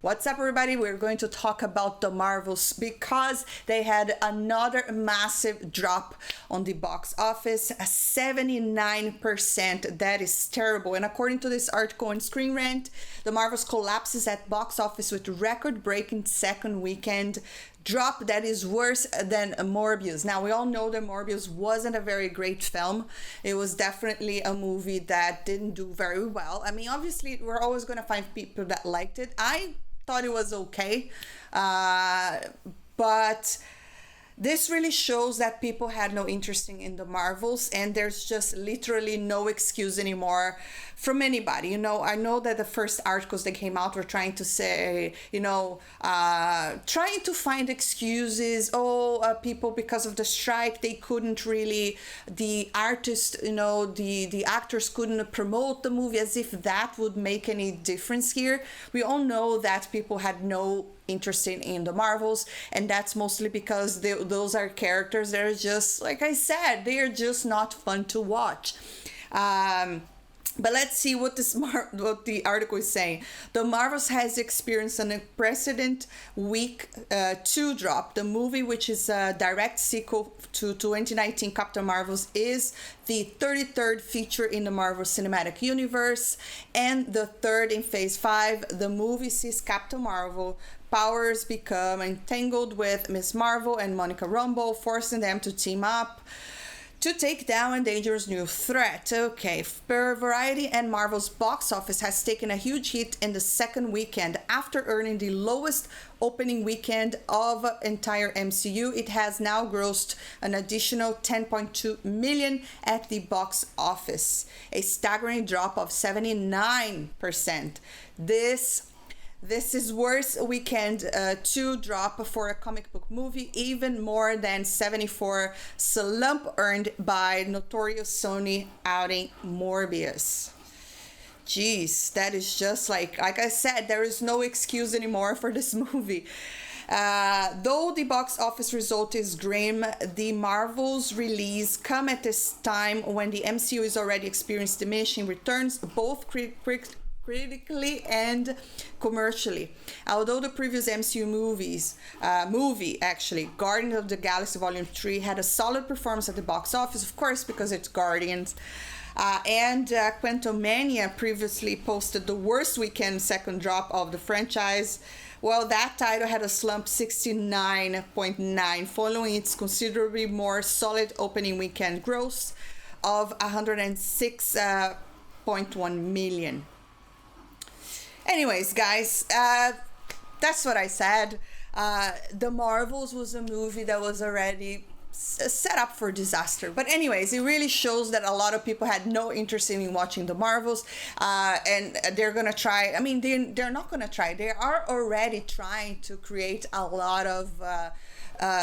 What's up, everybody? We're going to talk about the Marvels because they had another massive drop on the box office, 79%. That is terrible. And according to this article on Screen Rant, the Marvels collapses at box office with record-breaking second weekend drop that is worse than Morbius. Now, we all know that Morbius wasn't a very great film. It was definitely a movie that didn't do very well. I mean, obviously, we're always going to find people that liked it. I thought it was okay, but this really shows that people had no interest in the Marvels, and there's just literally no excuse anymore from anybody. You know, I know that the first articles that came out were trying to say, trying to find excuses. People, because of the strike, they couldn't really, the artists, the actors couldn't promote the movie, as if that would make any difference here. We all know that people had no interested in the Marvels, and that's mostly because those are characters that are just, like I said, they are just not fun to watch. But let's see what the article is saying. The Marvels has experienced an unprecedented week 2 drop. The movie, which is a direct sequel to 2019 Captain Marvels, is the 33rd feature in the Marvel Cinematic Universe and the third in Phase 5. The movie sees Captain Marvel powers become entangled with Miss Marvel and Monica Rambeau, forcing them to team up to take down a dangerous new threat. Okay, per Variety, and Marvel's box office has taken a huge hit in the second weekend. After earning the lowest opening weekend of entire MCU, it has now grossed an additional 10.2 million at the box office, a staggering drop of 79%. This is worst weekend 2 drop for a comic book movie, even more than 74 slump earned by notorious Sony outing Morbius. Jeez, that is just like I said, there is no excuse anymore for this movie. Though the box office result is grim, the Marvel's release come at this time when the MCU is already experiencing diminishing returns, both critically and commercially. Although the previous MCU movie, Guardians of the Galaxy Volume 3, had a solid performance at the box office, of course, because it's Guardians, and Quantumania previously posted the worst weekend second drop of the franchise. Well, that title had a slump 69.9, following its considerably more solid opening weekend gross of 106.1 million. Anyways, guys, that's what I said. The Marvels was a movie that was already set up for disaster. But anyways, it really shows that a lot of people had no interest in watching the Marvels, and they're gonna try. I mean, they're not gonna try. They are already trying to create a lot of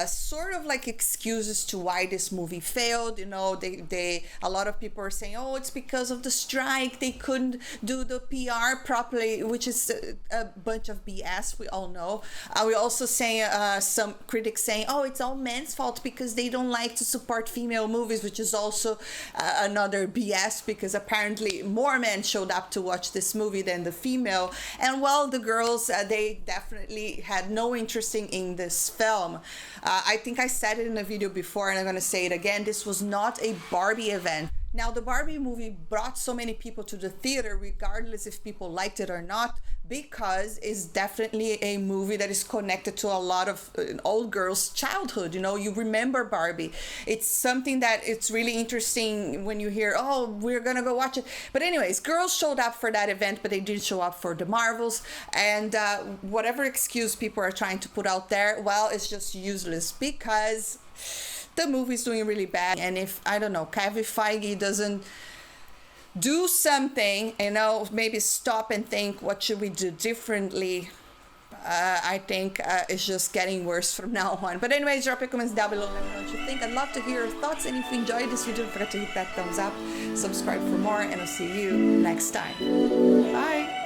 sort of like excuses to why this movie failed. A lot of people are saying, oh, it's because of the strike, they couldn't do the PR properly, which is a bunch of BS, we all know. We also say some critics saying, oh, it's all men's fault because they don't like to support female movies, which is also another BS, because apparently more men showed up to watch this movie than the female. And well, the girls, they definitely had no interest in this film. I think I said it in a video before, and I'm going to say it again. This was not a Barbie event. Now, the Barbie movie brought so many people to the theater, regardless if people liked it or not, because it's definitely a movie that is connected to a lot of old girls' childhood. You remember Barbie. It's something that it's really interesting when you hear, oh, we're gonna go watch it. But anyways, girls showed up for that event, but they didn't show up for the Marvels. And whatever excuse people are trying to put out there, well, it's just useless, because the movie's doing really bad. And if, I don't know, Kevin Feige doesn't do something, maybe stop and think, what should we do differently? I think it's just getting worse from now on. But anyways, drop your comments down below. Let me know what you think. I'd love to hear your thoughts. And if you enjoyed this video, don't forget to hit that thumbs up, subscribe for more, and I'll see you next time. Bye.